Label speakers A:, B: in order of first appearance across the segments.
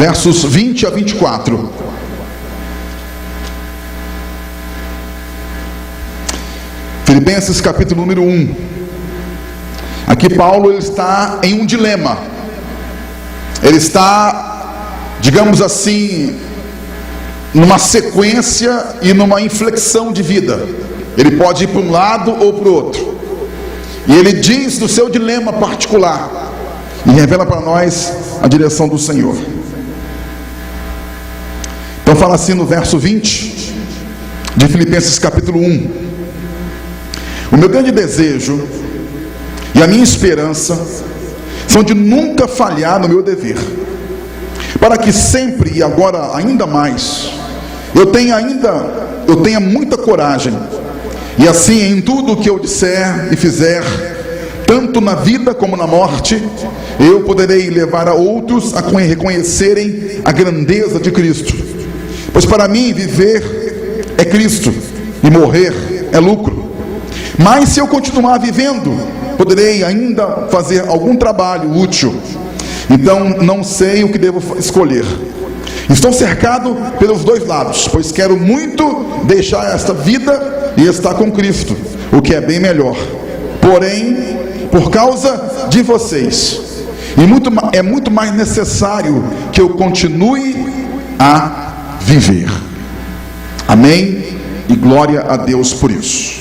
A: versos 20 a 24. Filipenses capítulo número 1. Aqui Paulo ele está em um dilema. Ele está, digamos assim, numa sequência e numa inflexão de vida. Ele pode ir para um lado ou para o outro. E ele diz do seu dilema particular e revela para nós a direção do Senhor. Então fala assim no verso 20 de Filipenses capítulo 1: o meu grande desejo e a minha esperança são de nunca falhar no meu dever, para que sempre e agora ainda mais eu tenha muita coragem, e assim em tudo o que eu disser e fizer, tanto na vida como na morte, eu poderei levar a outros a reconhecerem a grandeza de Cristo. Pois para mim viver é Cristo e morrer é lucro. Mas se eu continuar vivendo, poderei ainda fazer algum trabalho útil. Então não sei o que devo escolher. Estou cercado pelos dois lados, pois quero muito deixar esta vida e estar com Cristo, o que é bem melhor. Porém, por causa de vocês, é muito mais necessário que eu continue a viver. Amém? E glória a Deus por isso.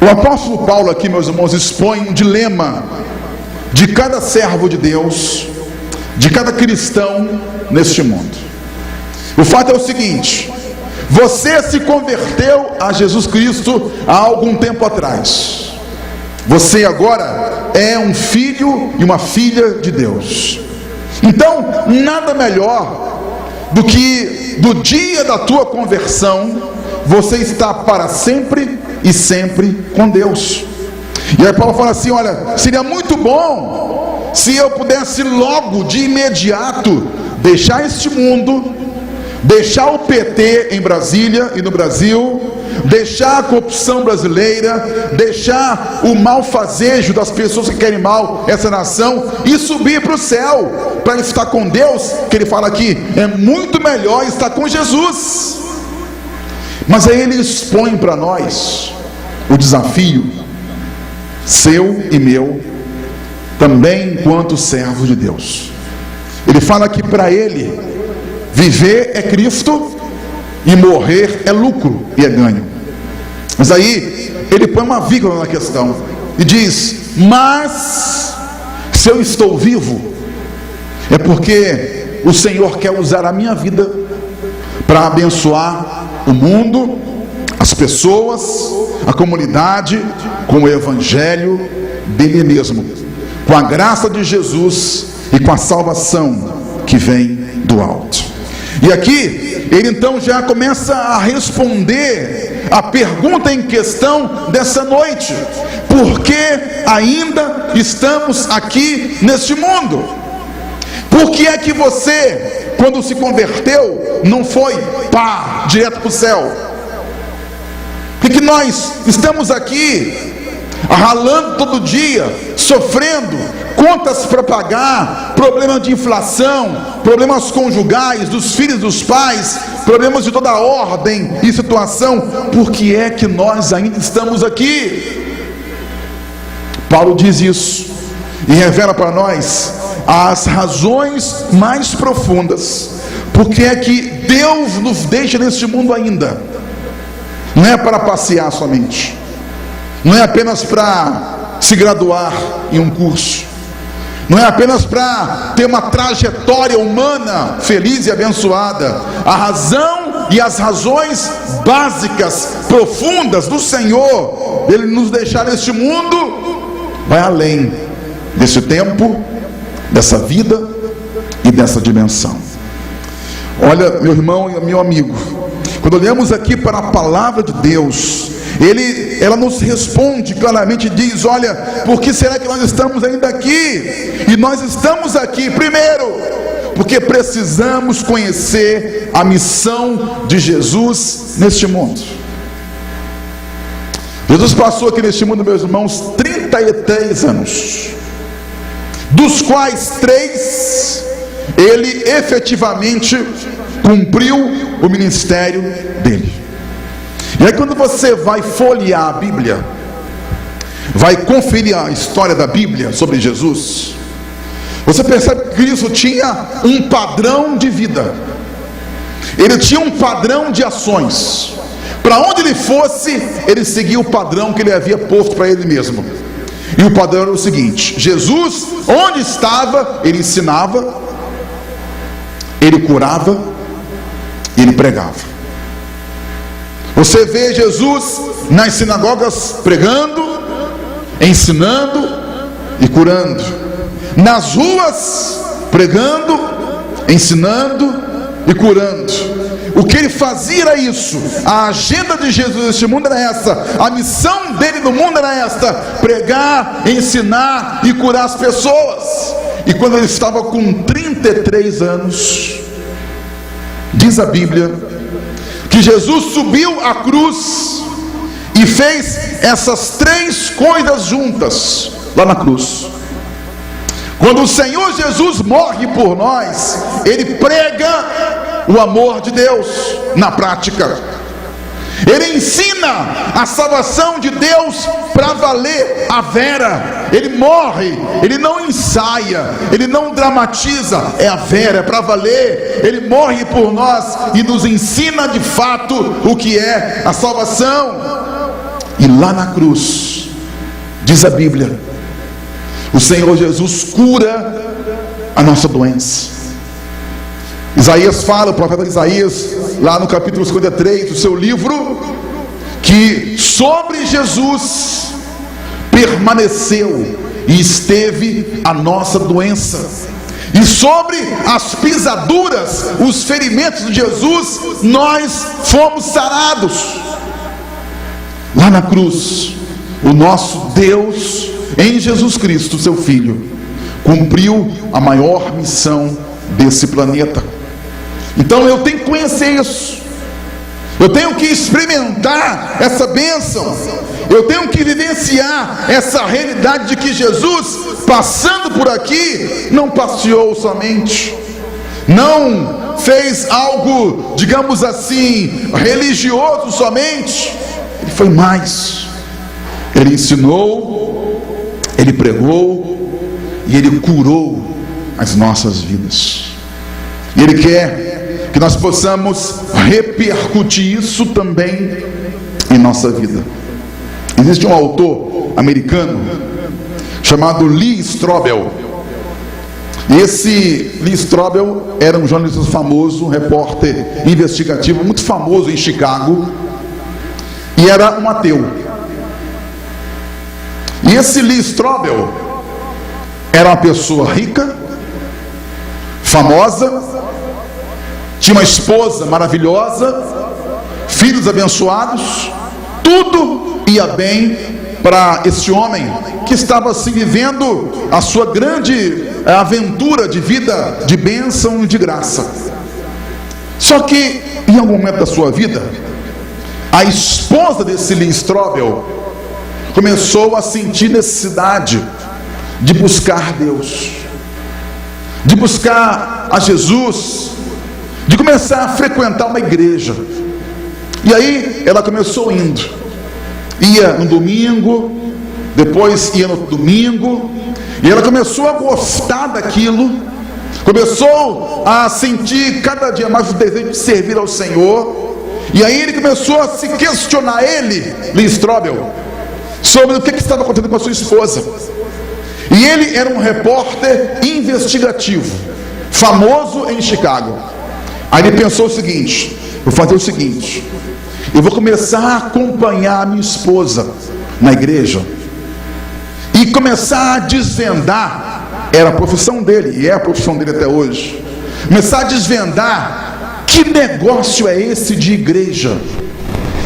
A: O apóstolo Paulo aqui, meus irmãos, expõe um dilema de cada servo de Deus, de cada cristão neste mundo. O fato é o seguinte: você se converteu a Jesus Cristo há algum tempo atrás. Você agora é um filho e uma filha de Deus. Então, nada melhor do que do dia da tua conversão, você está para sempre e sempre com Deus. E aí Paulo fala assim: olha, seria muito bom se eu pudesse logo, de imediato, deixar este mundo, deixar o PT em Brasília e no Brasil, deixar a corrupção brasileira, deixar o malfazejo das pessoas que querem mal essa nação e subir para o céu, para estar com Deus, que ele fala aqui, é muito melhor estar com Jesus. Mas aí ele expõe para nós o desafio seu e meu, também enquanto servo de Deus. Ele fala que para ele viver é Cristo e morrer é lucro e é ganho. Mas aí ele põe uma vírgula na questão e diz: mas se eu estou vivo, é porque o Senhor quer usar a minha vida para abençoar o mundo, as pessoas, a comunidade, com o evangelho dele mesmo, com a graça de Jesus e com a salvação que vem do alto. E aqui ele então já começa a responder a pergunta em questão dessa noite: por que ainda estamos aqui neste mundo? Por que é que você, quando se converteu, não foi direto para o céu? Por que nós estamos aqui ralando todo dia, sofrendo, contas para pagar, problemas de inflação, problemas conjugais, dos filhos dos pais, problemas de toda ordem e situação? Por que é que nós ainda estamos aqui? Paulo diz isso e revela para nós as razões mais profundas. Porque é que Deus nos deixa neste mundo ainda. Não é para passear somente, não é apenas para se graduar em um curso, não é apenas para ter uma trajetória humana feliz e abençoada. A razão e as razões básicas, profundas do Senhor, Ele nos deixar neste mundo, vai além desse tempo, dessa vida e dessa dimensão. Olha, meu irmão e meu amigo, quando olhamos aqui para a palavra de Deus, ela nos responde claramente e diz: olha, por que será que nós estamos ainda aqui? E nós estamos aqui, primeiro, porque precisamos conhecer a missão de Jesus neste mundo. Jesus passou aqui neste mundo, meus irmãos, 33 anos, dos quais 3 ele efetivamente cumpriu o ministério dele. E aí, quando você vai folhear a Bíblia, vai conferir a história da Bíblia sobre Jesus, você percebe que Cristo tinha um padrão de vida, ele tinha um padrão de ações. Para onde ele fosse, ele seguia o padrão que ele havia posto para ele mesmo. E o padrão era o seguinte: Jesus, onde estava, ele ensinava, ele curava, ele pregava. Você vê Jesus nas sinagogas pregando, ensinando e curando, nas ruas pregando, ensinando e curando. O que ele fazia era isso. A agenda de Jesus neste mundo era essa. A missão dele no mundo era esta: pregar, ensinar e curar as pessoas. E quando ele estava com 33 anos, diz a Bíblia que Jesus subiu à cruz e fez essas três coisas juntas lá na cruz. Quando o Senhor Jesus morre por nós, ele prega o amor de Deus na prática. Ele ensina a salvação de Deus para valer a vera. Ele morre, ele não ensaia, ele não dramatiza, é a vera, é para valer. Ele morre por nós e nos ensina de fato o que é a salvação. E lá na cruz, diz a Bíblia, o Senhor Jesus cura a nossa doença. Isaías fala, o profeta Isaías, lá no capítulo 53 do seu livro, que sobre Jesus permaneceu e esteve a nossa doença, e sobre as pisaduras, os ferimentos de Jesus, nós fomos sarados. Lá na cruz, o nosso Deus, em Jesus Cristo, seu Filho, cumpriu a maior missão desse planeta. Então eu tenho que conhecer isso, eu tenho que experimentar essa bênção, eu tenho que vivenciar essa realidade de que Jesus, passando por aqui, não passeou somente, não fez algo, digamos assim, religioso somente. Ele foi mais. Ele ensinou, ele pregou e ele curou as nossas vidas. E ele quer que nós possamos repercutir isso também em nossa vida. Existe um autor americano chamado Lee Strobel. Esse Lee Strobel era um jornalista famoso, um repórter investigativo muito famoso em Chicago, e era um ateu. E esse Lee Strobel era uma pessoa rica, famosa, tinha uma esposa maravilhosa, filhos abençoados, tudo ia bem para esse homem que estava assim vivendo a sua grande aventura de vida, de bênção e de graça. Só que em algum momento da sua vida, a esposa desse Lee Strobel começou a sentir necessidade de buscar Deus, de buscar a Jesus, de começar a frequentar uma igreja. E aí ela começou indo, ia no domingo, depois ia no domingo, e ela começou a gostar daquilo, começou a sentir cada dia mais o desejo de servir ao Senhor. E aí ele começou a se questionar, ele, Lee Strobel, sobre o que estava acontecendo com a sua esposa. E ele era um repórter investigativo, famoso em Chicago. Aí ele pensou o seguinte: vou fazer o seguinte, eu vou começar a acompanhar a minha esposa na igreja e começar a desvendar, era a profissão dele, e é a profissão dele até hoje, começar a desvendar que negócio é esse de igreja,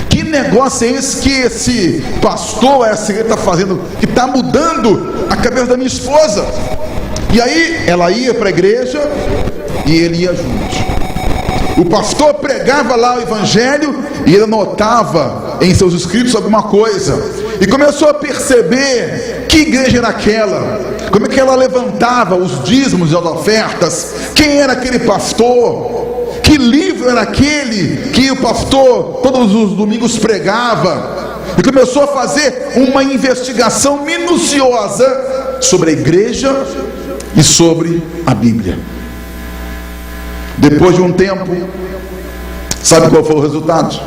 A: que negócio é esse que esse pastor, essa igreja está fazendo, que está mudando a cabeça da minha esposa. E aí ela ia para a igreja e ele ia junto. O pastor pregava lá o evangelho e ele anotava em seus escritos alguma coisa. e começou a perceber que igreja era aquela, como é que ela levantava os dízimos e as ofertas, quem era aquele pastor, que livro era aquele que o pastor todos os domingos pregava, e começou a fazer uma investigação minuciosa sobre a igreja e sobre a Bíblia. Depois de um tempo, sabe qual foi o resultado?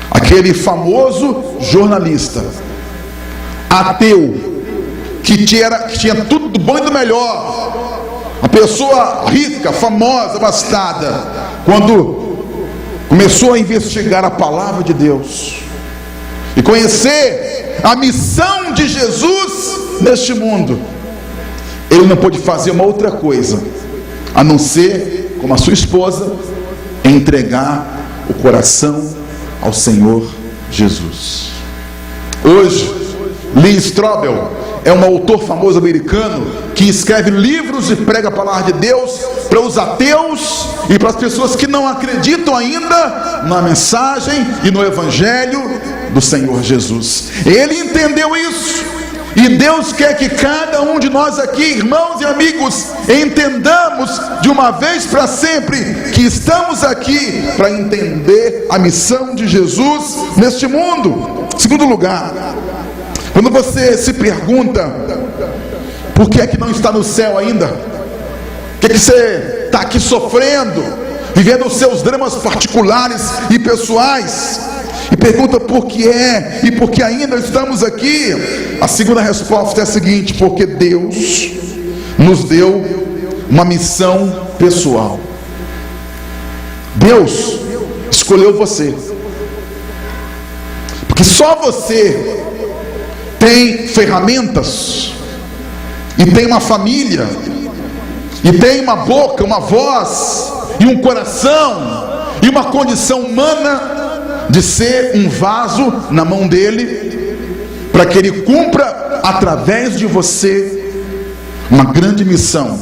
A: Aquele famoso jornalista ateu, que tinha tudo do bom e do melhor, uma pessoa rica, famosa, abastada, quando começou a investigar a palavra de Deus e conhecer a missão de Jesus neste mundo, ele não pôde fazer uma outra coisa a não ser, como a sua esposa, entregar o coração ao Senhor Jesus. Hoje, Lee Strobel é um autor famoso americano que escreve livros e prega a palavra de Deus para os ateus e para as pessoas que não acreditam ainda na mensagem e no evangelho do Senhor Jesus. Ele entendeu isso, e Deus quer que cada um de nós aqui, irmãos e amigos, entendamos de uma vez para sempre que estamos aqui para entender a missão de Jesus neste mundo. Segundo lugar, quando você se pergunta por que é que não está no céu ainda, por que você está aqui sofrendo, vivendo os seus dramas particulares e pessoais, e pergunta por que é e por que ainda estamos aqui, a segunda resposta é a seguinte: porque Deus nos deu uma missão pessoal. Deus escolheu você, porque só você tem ferramentas, e tem uma família, e tem uma boca, uma voz, e um coração, e uma condição humana de ser um vaso na mão dele, para que ele cumpra através de você uma grande missão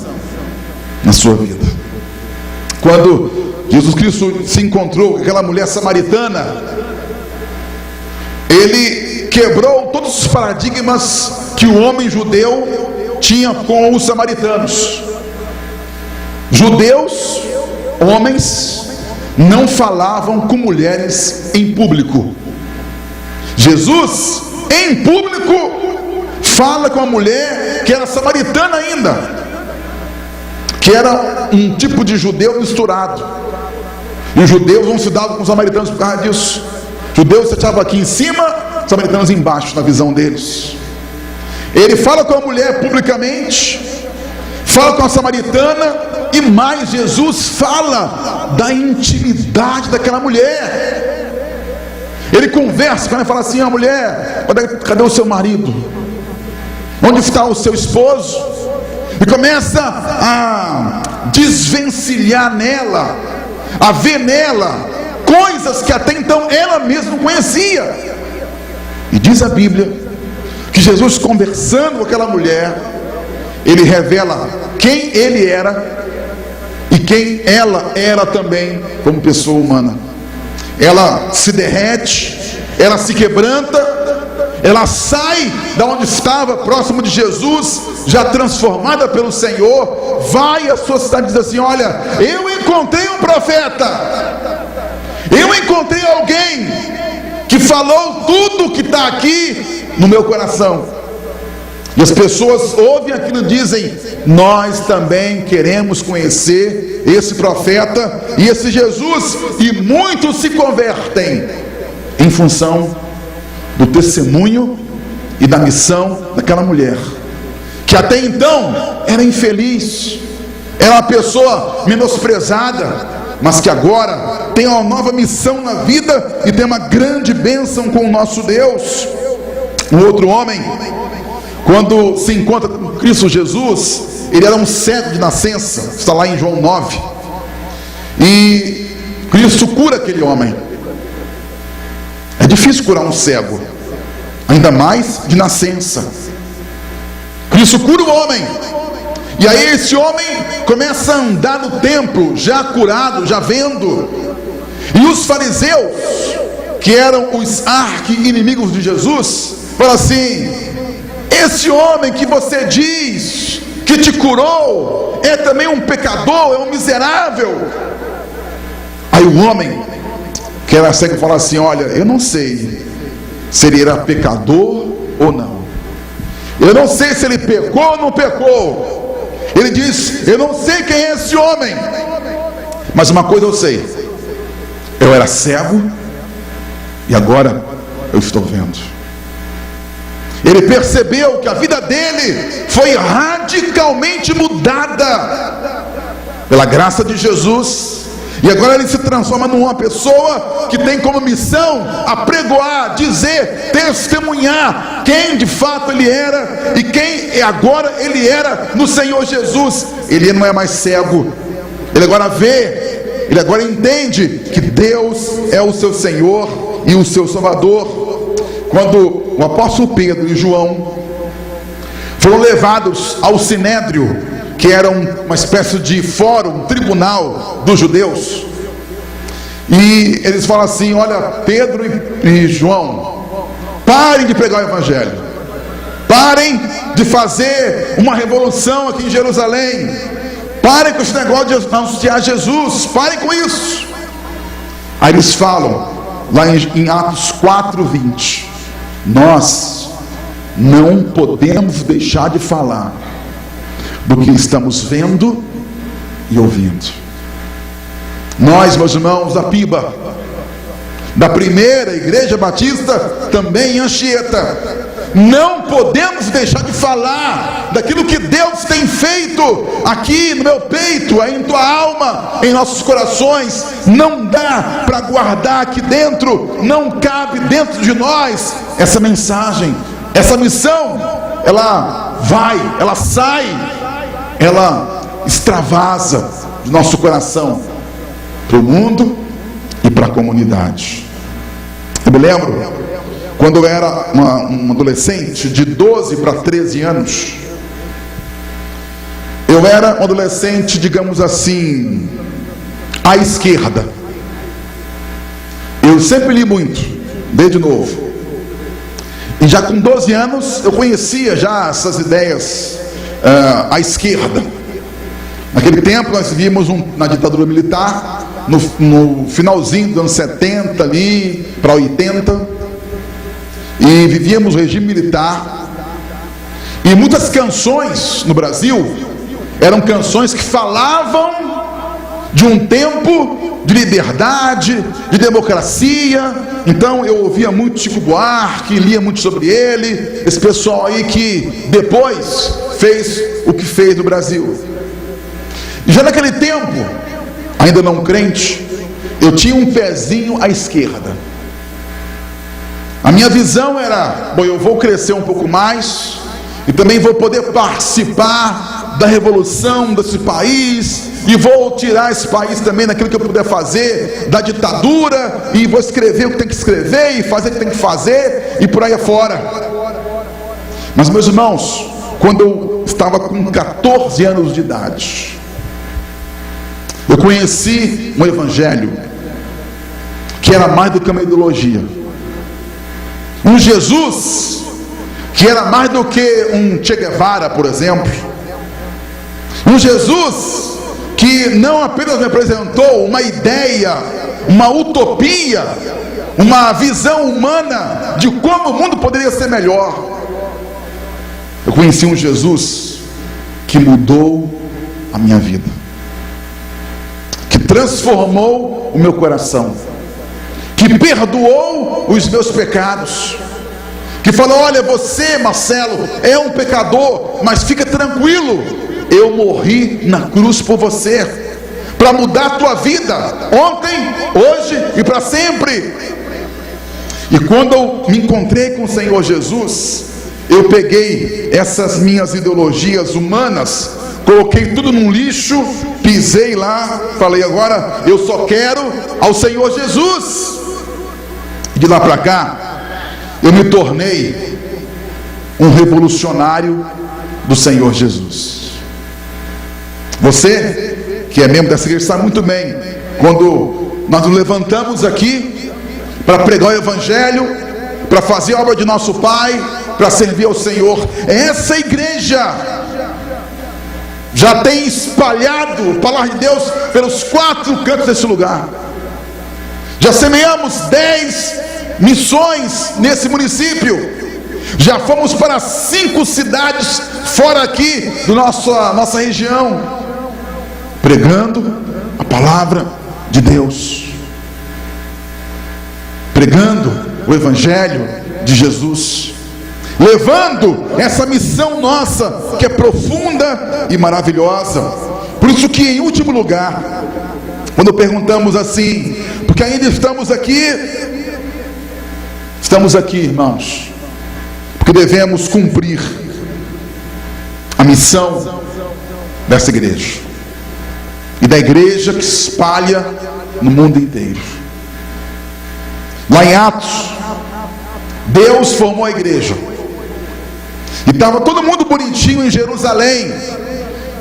A: na sua vida. Quando Jesus Cristo se encontrou com aquela mulher samaritana, ele quebrou todos os paradigmas que o homem judeu tinha com os samaritanos. Judeus, homens, não falavam com mulheres em público. Jesus, em público, fala com a mulher que era samaritana ainda, que era um tipo de judeu misturado, e os judeus não se davam com os samaritanos por causa disso. Os judeus se achavam aqui em cima, os samaritanos embaixo, na visão deles. Ele fala com a mulher publicamente, fala com a samaritana, e mais, Jesus fala da intimidade daquela mulher. Ele conversa com ela e fala assim: mulher, cadê o seu marido? Onde está o seu esposo? E começa a desvencilhar nela, a ver nela coisas que até então ela mesma não conhecia. E diz a Bíblia que Jesus, conversando com aquela mulher, ele revela quem ele era e quem ela era também como pessoa humana. Ela se derrete, ela se quebranta, ela sai da onde estava, próximo de Jesus, já transformada pelo Senhor, vai à sua cidade e diz assim: olha, eu encontrei um profeta, eu encontrei alguém que falou tudo que está aqui no meu coração. E as pessoas ouvem aquilo e dizem: nós também queremos conhecer esse profeta e esse Jesus. E muitos se convertem em função do testemunho e da missão daquela mulher, que até então era infeliz, era uma pessoa menosprezada, mas que agora tem uma nova missão na vida e tem uma grande bênção com o nosso Deus. Um outro homem, quando se encontra com Cristo Jesus, ele era um cego de nascença, está lá em João 9, e Cristo cura aquele homem. É difícil curar um cego, ainda mais de nascença. Cristo cura o homem, e aí esse homem começa a andar no templo, já curado, já vendo. E os fariseus, que eram os arqui-inimigos de Jesus, fala assim: esse homem que você diz que te curou é também um pecador, é um miserável. Aí o homem que era cego fala assim: olha, eu não sei se ele era pecador ou não, eu não sei se ele pecou ou não pecou. Ele diz: eu não sei quem é esse homem, mas uma coisa eu sei: eu era cego e agora eu estou vendo. Ele percebeu que a vida dele foi radicalmente mudada pela graça de Jesus, e agora ele se transforma numa pessoa que tem como missão apregoar, dizer, testemunhar quem de fato ele era e quem agora ele era no Senhor Jesus. Ele não é mais cego, ele agora vê, ele agora entende que Deus é o seu Senhor e o seu Salvador. Quando o apóstolo Pedro e João foram levados ao Sinédrio, que era uma espécie de fórum, tribunal dos judeus, e eles falam assim: olha, Pedro e João, parem de pregar o evangelho, parem de fazer uma revolução aqui em Jerusalém, parem com esse negócio de anunciar Jesus, parem com isso. Aí eles falam lá em Atos 4:20: nós não podemos deixar de falar do que estamos vendo e ouvindo. Nós, meus irmãos da Piba, da primeira igreja batista, também em Anchieta, não podemos deixar de falar daquilo que Deus tem feito aqui no meu peito, aí em tua alma, em nossos corações. Não dá para guardar aqui dentro, não cabe dentro de nós essa mensagem, essa missão. Ela vai, ela sai, ela extravasa do nosso coração para o mundo e para a comunidade. Eu me lembro quando eu era um adolescente de 12 para 13 anos. Eu era um adolescente, digamos assim, à esquerda. Eu sempre li muito, desde novo. E já com 12 anos eu conhecia já essas ideias à esquerda. Naquele tempo nós vivíamos na ditadura militar, no finalzinho dos anos 70 ali para 80. E vivíamos o regime militar, e muitas canções no Brasil eram canções que falavam de um tempo de liberdade, de democracia. Então eu ouvia muito Chico Buarque, lia muito sobre ele, esse pessoal aí que depois fez o que fez no Brasil. E já naquele tempo, ainda não crente, eu tinha um pezinho à esquerda. A minha visão era: bom, eu vou crescer um pouco mais e também vou poder participar da revolução desse país, e vou tirar esse país também daquilo que eu puder fazer, da ditadura, e vou escrever o que tem que escrever e fazer o que tem que fazer, e por aí afora. Mas, meus irmãos, quando eu estava com 14 anos de idade, eu conheci um evangelho que era mais do que uma ideologia. Um Jesus que era mais do que um Che Guevara, por exemplo. Um Jesus que não apenas me apresentou uma ideia, uma utopia, uma visão humana de como o mundo poderia ser melhor. Eu conheci um Jesus que mudou a minha vida, que transformou o meu coração, que perdoou os meus pecados, que falou: olha, você, Marcelo, é um pecador, mas fica tranquilo, eu morri na cruz por você, para mudar a tua vida, ontem, hoje e para sempre. E quando eu me encontrei com o Senhor Jesus, eu peguei essas minhas ideologias humanas, coloquei tudo num lixo, pisei lá, falei: agora eu só quero ao Senhor Jesus. De lá para cá, eu me tornei um revolucionário do Senhor Jesus. Você que é membro dessa igreja sabe muito bem, quando nós nos levantamos aqui para pregar o Evangelho, para fazer a obra de nosso Pai, para servir ao Senhor. Essa igreja já tem espalhado a palavra de Deus pelos 4 cantos desse lugar. Já semeamos 10 missões nesse município. Já fomos para 5 cidades fora aqui da nossa região, pregando a palavra de Deus, pregando o Evangelho de Jesus, levando essa missão nossa, que é profunda e maravilhosa. Por isso que, em último lugar, quando perguntamos assim, porque ainda estamos aqui, irmãos, porque devemos cumprir a missão dessa igreja, e da igreja que se espalha no mundo inteiro. Lá em Atos, Deus formou a igreja, e estava todo mundo bonitinho em Jerusalém,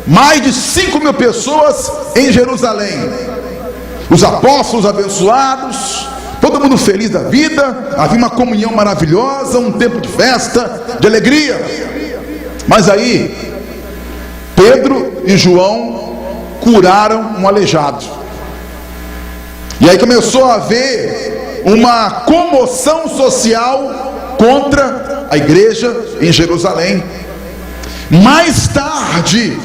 A: mais de 5.000 pessoas em Jerusalém, os apóstolos abençoados, todo mundo feliz da vida, havia uma comunhão maravilhosa, um tempo de festa, de alegria. Mas aí, Pedro e João curaram um aleijado, e aí começou a haver uma comoção social contra a igreja em Jerusalém. Mais tarde,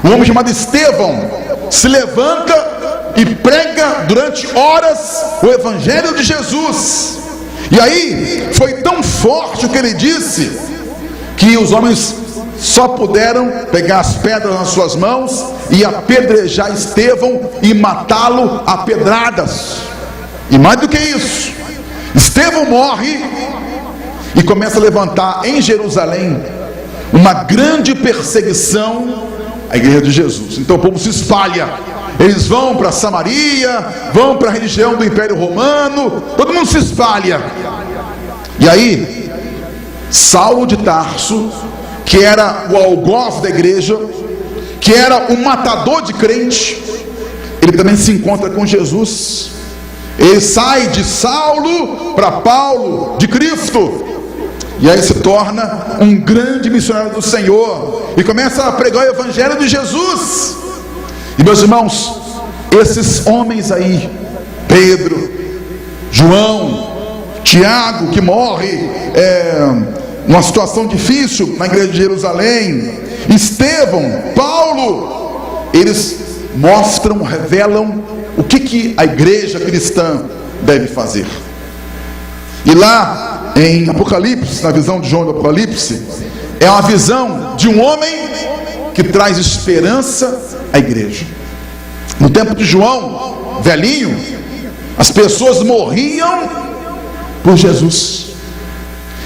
A: um homem chamado Estevão se levanta e prega durante horas o Evangelho de Jesus. E aí foi tão forte o que ele disse, que os homens só puderam pegar as pedras nas suas mãos e apedrejar Estevão e matá-lo a pedradas. E mais do que isso, Estevão morre e começa a levantar em Jerusalém uma grande perseguição à igreja de Jesus. Então o povo se espalha, eles vão para Samaria, vão para a religião do Império Romano, todo mundo se espalha. E aí, Saulo de Tarso, que era o algoz da igreja, que era o matador de crente, ele também se encontra com Jesus. Ele sai de Saulo para Paulo de Cristo, e aí se torna um grande missionário do Senhor, e começa a pregar o Evangelho de Jesus. E meus irmãos, esses homens aí, Pedro, João, Tiago, que morre numa situação difícil na igreja de Jerusalém, Estevão, Paulo, eles mostram, revelam o que a igreja cristã deve fazer. E lá em Apocalipse, na visão de João do Apocalipse, é uma visão de um homem que traz esperança à igreja. No tempo de João, velhinho, as pessoas morriam por Jesus.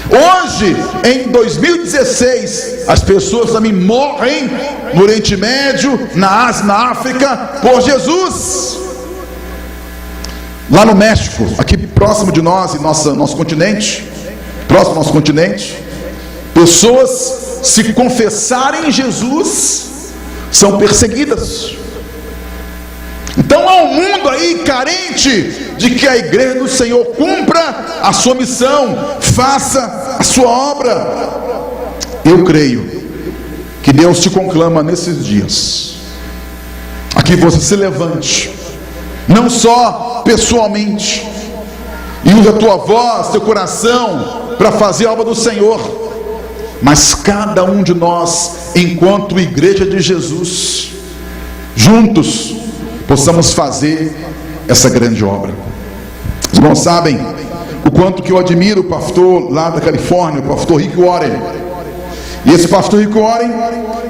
A: Hoje, em 2016, as pessoas também morrem no Oriente Médio, na Ásia, na África, por Jesus. Lá no México, aqui próximo de nós, nosso continente, próximo ao nosso continente, pessoas, se confessarem Jesus, são perseguidas. Então há um mundo aí carente de que a igreja do Senhor cumpra a sua missão, faça a sua obra. Eu creio que Deus te conclama nesses dias, a que você se levante, não só pessoalmente, e use a tua voz, teu coração, para fazer a obra do Senhor, mas cada um de nós, enquanto igreja de Jesus, juntos possamos fazer essa grande obra. Os irmãos sabem o quanto que eu admiro o pastor lá da Califórnia, o pastor Rick Warren. E esse pastor Rick Warren,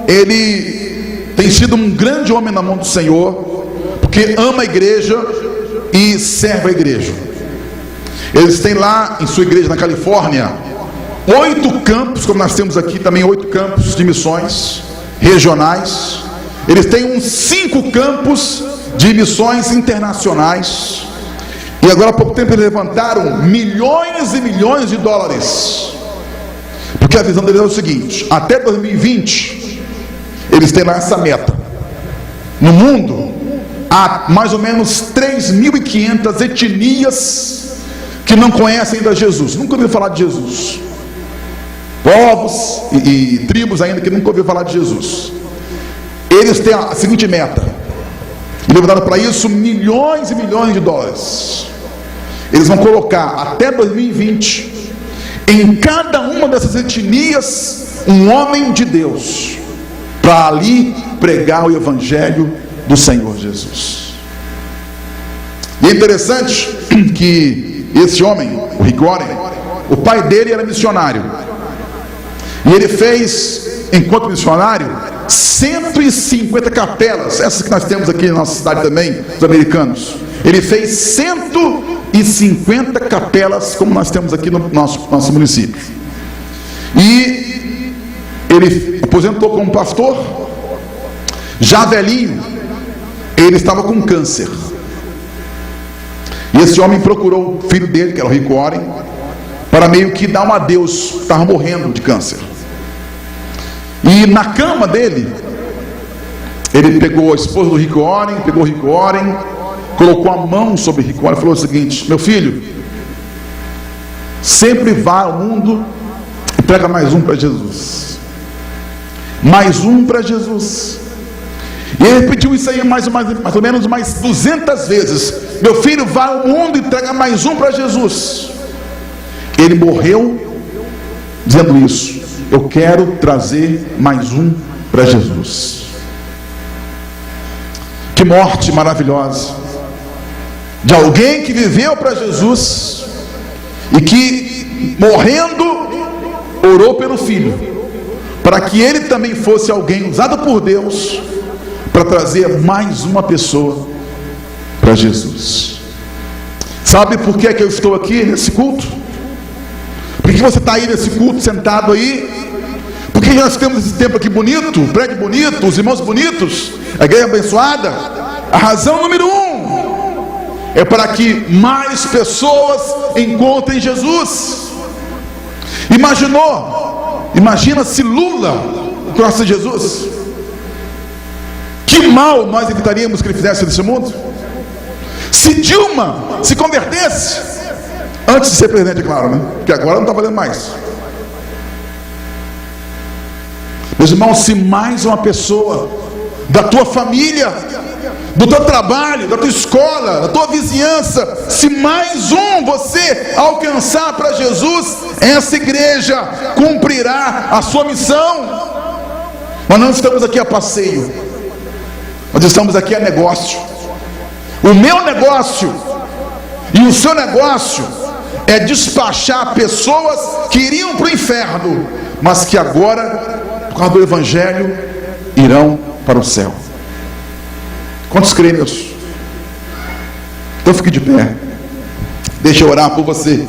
A: ele tem sido um grande homem na mão do Senhor, porque ama a igreja e serve a igreja. Eles têm lá em sua igreja na Califórnia 8 campos, como nós temos aqui também 8 campos de missões regionais. Eles têm uns 5 campos de missões internacionais. E agora há pouco tempo eles levantaram milhões e milhões de dólares, porque a visão deles é o seguinte: até 2020 eles têm lá essa meta. No mundo há mais ou menos 3.500 etnias que que não conhecem ainda Jesus, nunca ouviram falar de Jesus. Povos e tribos ainda que nunca ouviram falar de Jesus. Eles têm a seguinte meta, e levantaram para isso milhões e milhões de dólares. Eles vão colocar até 2020 em cada uma dessas etnias um homem de Deus, para ali pregar o evangelho do Senhor Jesus. E é interessante que esse homem, o Rick Warren, o pai dele era missionário, e ele fez, enquanto missionário, 150 capelas, essas que nós temos aqui na nossa cidade também, os americanos. Ele fez 150 capelas, como nós temos aqui no nosso município. E ele aposentou como pastor, já velhinho. Ele estava com câncer, e esse homem procurou o filho dele, que era o Rick Warren, para meio que dar um adeus. Estava morrendo de câncer. E na cama dele, ele pegou a esposa do Rick Warren, pegou o Rick Warren, colocou a mão sobre o Rick Warren e falou o seguinte: meu filho, sempre vá ao mundo e prega mais um para Jesus. Mais um para Jesus. E ele repetiu isso aí mais ou menos mais 200 vezes. Meu filho, vá ao mundo e traga mais um para Jesus. Ele morreu dizendo isso: eu quero trazer mais um para Jesus. Que morte maravilhosa, de alguém que viveu para Jesus e que, morrendo, orou pelo filho, para que ele também fosse alguém usado por Deus para trazer mais uma pessoa para Jesus. Sabe por que eu estou aqui nesse culto? Por que você está aí nesse culto, sentado aí? Porque nós temos esse tempo aqui bonito, o prédio bonito, os irmãos bonitos, a igreja abençoada. A razão número 1 é para que mais pessoas encontrem Jesus. Imagina se Lula encontrasse Jesus. Que mal nós evitaríamos que ele fizesse nesse mundo? Se Dilma se convertesse, antes de ser presidente, é claro, né? Porque agora não está valendo mais. Meus irmãos, se mais uma pessoa da tua família, do teu trabalho, da tua escola, da tua vizinhança, se mais um você alcançar para Jesus, essa igreja cumprirá a sua missão. Nós não estamos aqui a passeio, nós estamos aqui a negócio. O meu negócio e o seu negócio é despachar pessoas que iriam para o inferno, mas que agora, por causa do evangelho, irão para o céu. Quantos creem, meus? Então fique de pé, deixa eu orar por você.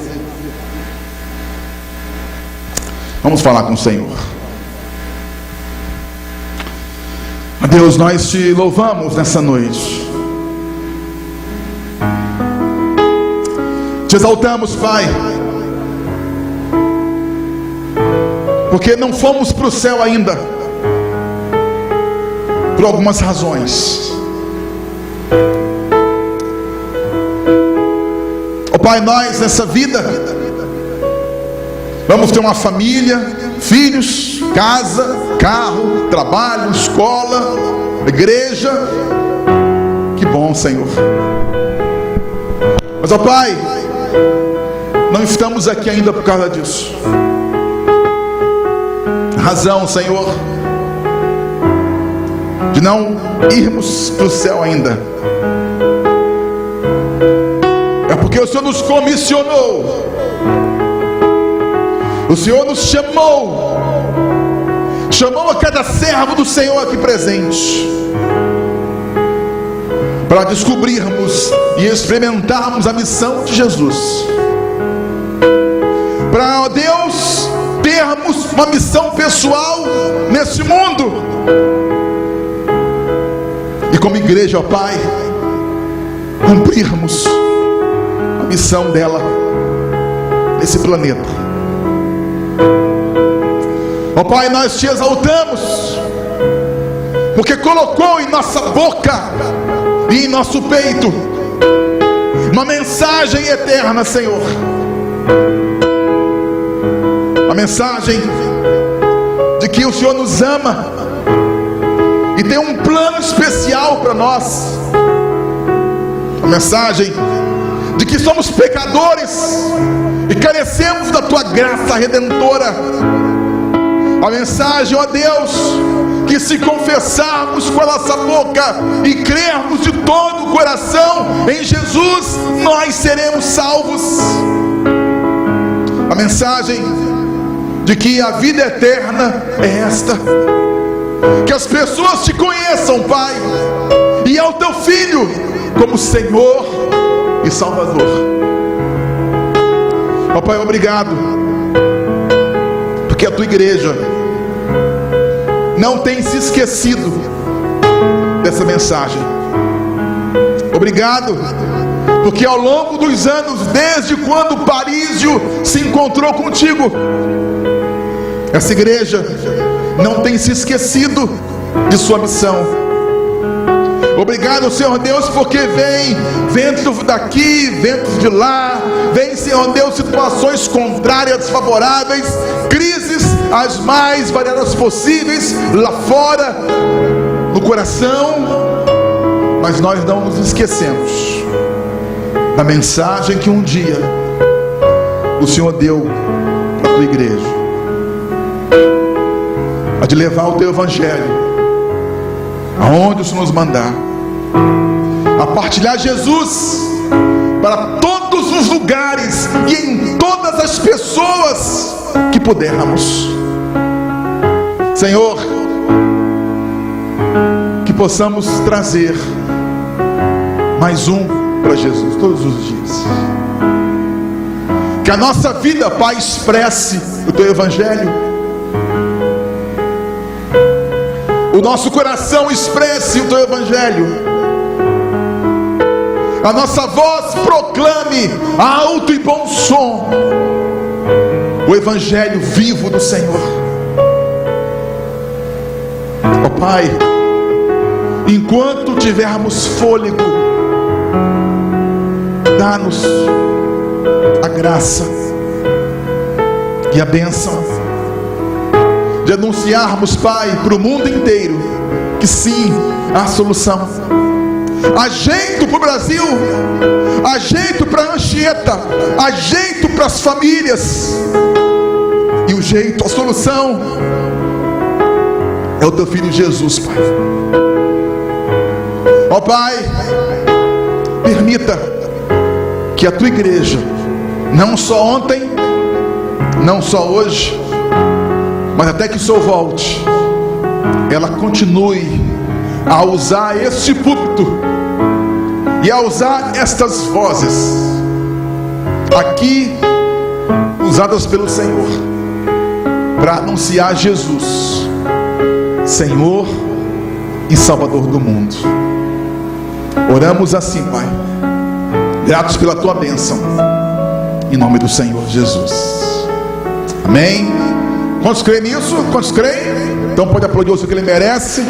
A: Vamos falar com o Senhor. Deus, nós te louvamos nessa noite, te exaltamos, Pai, porque não fomos para o céu ainda, por algumas razões. Ó Pai, nós nessa vida vamos ter uma família, filhos, casa, carro, trabalho, escola, igreja. Que bom, Senhor. Mas, ó Pai, não estamos aqui ainda por causa disso. Razão, Senhor, de não irmos para o céu ainda, é porque o Senhor nos comissionou, o Senhor nos chamou a cada servo do Senhor aqui presente, para descobrirmos e experimentarmos a missão de Jesus, para, Deus, termos uma missão pessoal nesse mundo, e como igreja, ó Pai, cumprirmos a missão dela nesse planeta. Ó Pai, nós te exaltamos, porque colocou em nossa boca e em nosso peito uma mensagem eterna, Senhor. A mensagem de que o Senhor nos ama e tem um plano especial para nós. A mensagem de que somos pecadores e carecemos da tua graça redentora. A mensagem, ó Deus, que se confessarmos com a nossa boca e crermos de todo o coração em Jesus, nós seremos salvos. A mensagem de que a vida eterna é esta: que as pessoas te conheçam, Pai, e ao teu Filho como Senhor e Salvador. Ó Pai, obrigado, porque a tua igreja não tem se esquecido dessa mensagem. Obrigado, porque ao longo dos anos, desde quando Parísio se encontrou contigo, essa igreja não tem se esquecido de sua missão. Obrigado, Senhor Deus, porque vem ventos daqui, ventos de lá, vem, Senhor Deus, situações contrárias, desfavoráveis, crises as mais variadas possíveis lá fora, no coração, mas nós não nos esquecemos da mensagem que um dia o Senhor deu para a tua igreja, a de levar o teu evangelho aonde o Senhor nos mandar, a partilhar Jesus para todos os lugares e em todas as pessoas que pudermos. Senhor, que possamos trazer mais um para Jesus todos os dias. Que a nossa vida, Pai, expresse o teu evangelho. O nosso coração expresse o teu evangelho. A nossa voz proclame a alto e bom som o evangelho vivo do Senhor. Ó Pai, enquanto tivermos fôlego, dá-nos a graça e a bênção de anunciarmos, Pai, para o mundo inteiro que sim, há solução. Há jeito para o Brasil, há jeito para a Anchieta, há jeito para as famílias. E o jeito, a solução é o teu Filho Jesus, Pai. Ó Pai, permita que a tua igreja, não só ontem, não só hoje, mas até que o Senhor volte, ela continue a usar este púlpito e a usar estas vozes aqui usadas pelo Senhor para anunciar Jesus, Senhor e Salvador do mundo. Oramos assim, Pai, gratos pela tua bênção, em nome do Senhor Jesus. Amém. Quantos creem nisso? Quantos creem? Então pode aplaudir o Senhor, que Ele merece.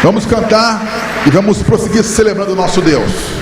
A: Vamos cantar e vamos prosseguir celebrando o nosso Deus.